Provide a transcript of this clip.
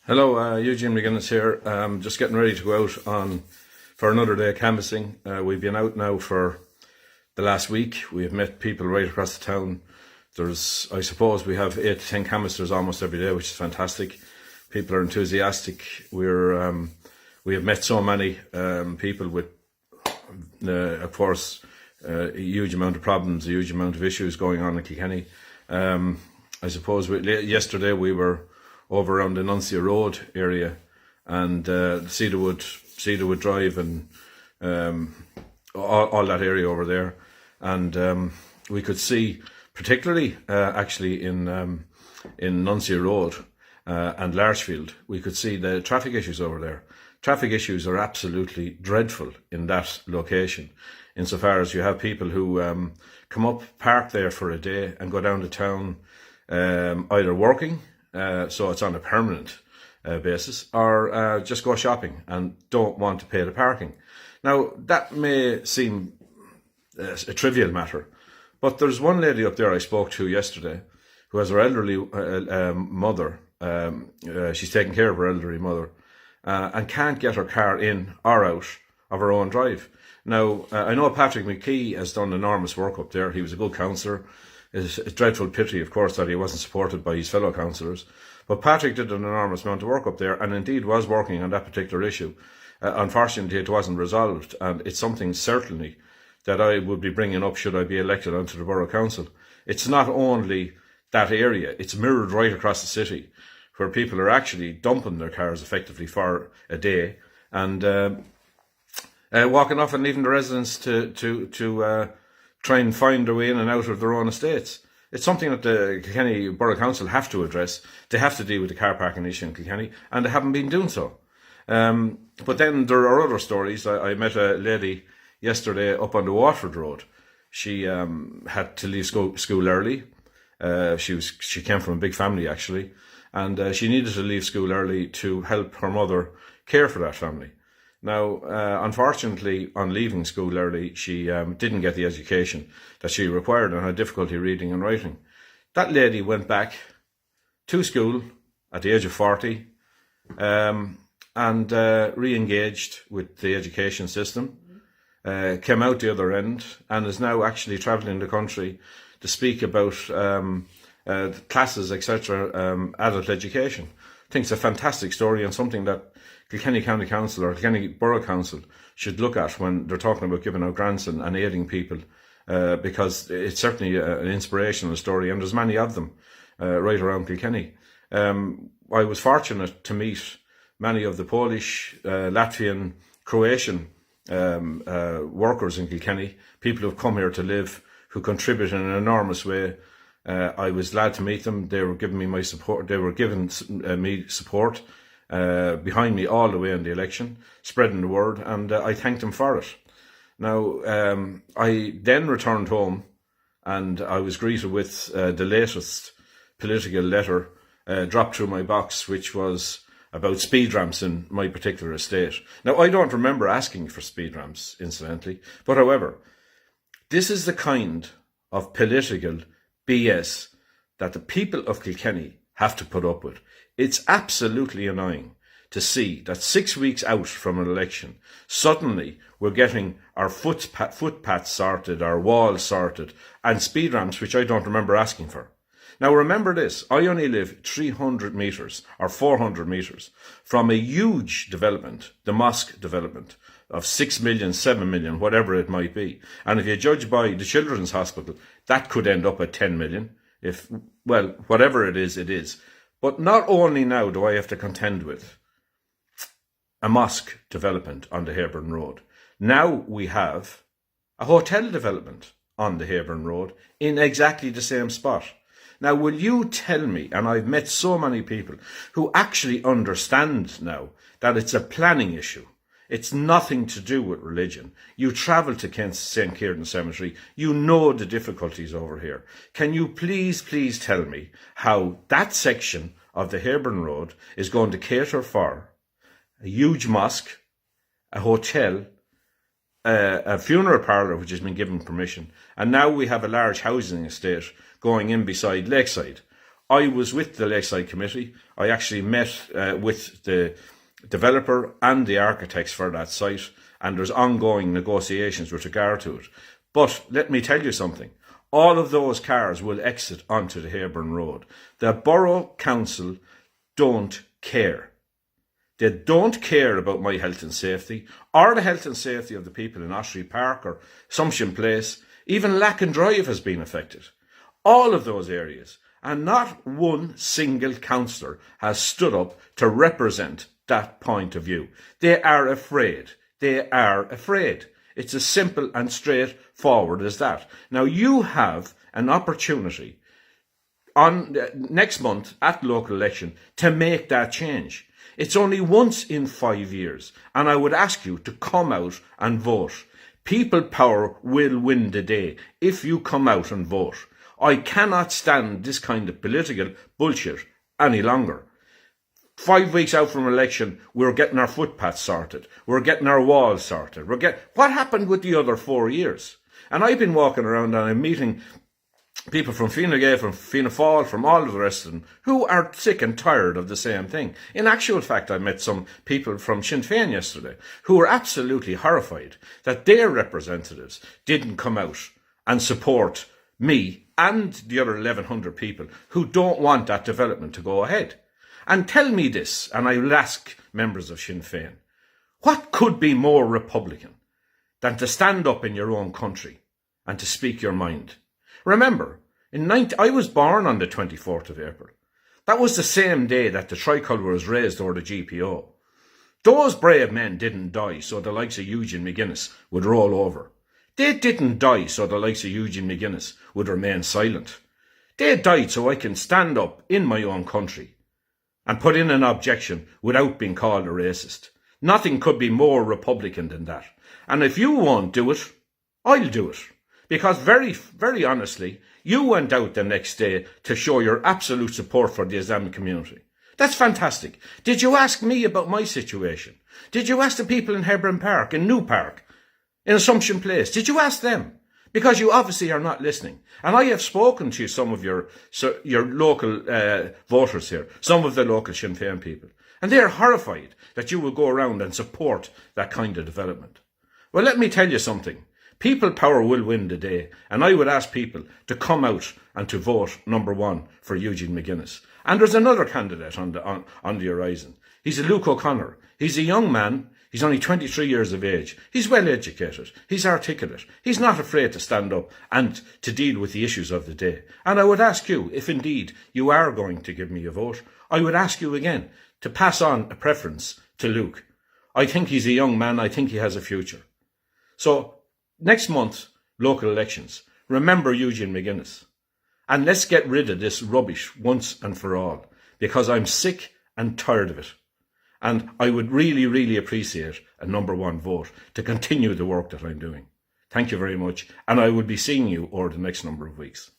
Hello, Eugene McGuinness here. Just getting ready to go out on for another day of canvassing. We've been out now for the last week. We have met people right across the town. I suppose we have 8 to 10 canvassers almost every day, which is fantastic. People are enthusiastic. We have met so many people with, of course, a huge amount of problems, a huge amount of issues going on in Kilkenny. I suppose yesterday we were over around the Nuncio Road area and Cedarwood Drive and all that area over there. And we could see, particularly actually in Nuncio Road and Larchfield, we could see the traffic issues over there. Traffic issues are absolutely dreadful in that location, insofar as you have people who come up, park there for a day and go down to town either working, so it's on a permanent basis, or just go shopping and don't want to pay the parking. Now, that may seem a trivial matter, but there's one lady up there I spoke to yesterday who has her elderly mother. She's taking care of her elderly mother and can't get her car in or out of her own drive. Now, I know Patrick McKee has done enormous work up there. He was a good councillor. It's a dreadful pity, of course, that he wasn't supported by his fellow councillors. But Patrick did an enormous amount of work up there and indeed was working on that particular issue. Unfortunately, it wasn't resolved, and it's something certainly that I would be bringing up should I be elected onto the Borough Council. It's not only that area, it's mirrored right across the city, where people are actually dumping their cars effectively for a day and walking off and leaving the residents to try and find their way in and out of their own estates. It's something that the Kilkenny Borough Council have to address. They have to deal with the car parking issue in Kilkenny, and they haven't been doing so. But then there are other stories. I met a lady yesterday up on the Waterford Road. She had to leave school early. She came from a big family, actually, and she needed to leave school early to help her mother care for that family. Now, unfortunately, on leaving school early, she didn't get the education that she required and had difficulty reading and writing. That lady went back to school at the age of 40 and re-engaged with the education system, came out the other end and is now actually travelling the country to speak about classes, etc., adult education. I think it's a fantastic story and something that Kilkenny County Council or Kilkenny Borough Council should look at when they're talking about giving out grants and aiding people, because it's certainly an inspirational story, and there's many of them right around Kilkenny. I was fortunate to meet many of the Polish, Latvian, Croatian workers in Kilkenny, people who have come here to live, who contribute in an enormous way. I was glad to meet them. They were giving me my support. They were giving me support behind me all the way in the election, spreading the word, and I thanked them for it. Now, I then returned home and I was greeted with the latest political letter dropped through my box, which was about speed ramps in my particular estate. Now, I don't remember asking for speed ramps, incidentally, but however, this is the kind of political BS that the people of Kilkenny have to put up with. It's absolutely annoying to see that 6 weeks out from an election, suddenly we're getting our footpaths sorted, our walls sorted, and speed ramps, which I don't remember asking for. Now remember this, I only live 300 metres or 400 metres from a huge development, the mosque development, of 6 million, 7 million, whatever it might be. And if you judge by the Children's Hospital, that could end up at 10 million. Whatever it is, it is. But not only now do I have to contend with a mosque development on the Hayburn Road, now we have a hotel development on the Hayburn Road in exactly the same spot. Now, will you tell me, and I've met so many people who actually understand now that it's a planning issue. It's nothing to do with religion. You travel to St. Kieran Cemetery. You know the difficulties over here. Can you please tell me how that section of the Hayburn Road is going to cater for a huge mosque, a hotel, a funeral parlour which has been given permission, and now we have a large housing estate going in beside Lakeside. I was with the Lakeside Committee. I actually met with the developer and the architects for that site, and there's ongoing negotiations with regard to it. But let me tell you something. All of those cars will exit onto the Heyburn Road. The Borough Council don't care. They don't care about my health and safety, or the health and safety of the people in Osprey Park or Assumption Place. Even Lacken Drive has been affected. All of those areas. And not one single councillor has stood up to represent that point of view. They are afraid. They are afraid. It's as simple and straightforward as that. Now, you have an opportunity on next month at the local election to make that change. It's only once in 5 years, and I would ask you to come out and vote. People power will win the day if you come out and vote. I cannot stand this kind of political bullshit any longer. 5 weeks out from election, we're getting our footpaths sorted. We're getting our walls sorted. What happened with the other 4 years? And I've been walking around and I'm meeting people from Fine Gael, from Fianna Fáil, from all of the rest of them, who are sick and tired of the same thing. In actual fact, I met some people from Sinn Féin yesterday who were absolutely horrified that their representatives didn't come out and support me and the other 1,100 people who don't want that development to go ahead. And tell me this, and I will ask members of Sinn Féin, what could be more Republican than to stand up in your own country and to speak your mind? Remember, I was born on the 24th of April. That was the same day that the tricolour was raised over the GPO. Those brave men didn't die so the likes of Eugene McGuinness would roll over. They didn't die so the likes of Eugene McGuinness would remain silent. They died so I can stand up in my own country and put in an objection without being called a racist. Nothing could be more Republican than that. And if you won't do it, I'll do it. Because very, very honestly, you went out the next day to show your absolute support for the Islamic community. That's fantastic. Did you ask me about my situation? Did you ask the people in Heyburn Park, in New Park, in Assumption Place? Did you ask them? Because you obviously are not listening. And I have spoken to some of your local voters here, some of the local Sinn Féin people, and they are horrified that you will go around and support that kind of development. Well, let me tell you something. People power will win the day, and I would ask people to come out and to vote number 1 for Eugene McGuinness. And there's another candidate on the horizon. He's a Luke O'Connor. He's a young man. He's only 23 years of age. He's well educated. He's articulate. He's not afraid to stand up and to deal with the issues of the day. And I would ask you, if indeed you are going to give me a vote, I would ask you again to pass on a preference to Luke. I think he's a young man. I think he has a future. So next month, local elections, remember Eugene McGuinness. And let's get rid of this rubbish once and for all, because I'm sick and tired of it. And I would really, really appreciate a number 1 vote to continue the work that I'm doing. Thank you very much. And I will be seeing you over the next number of weeks.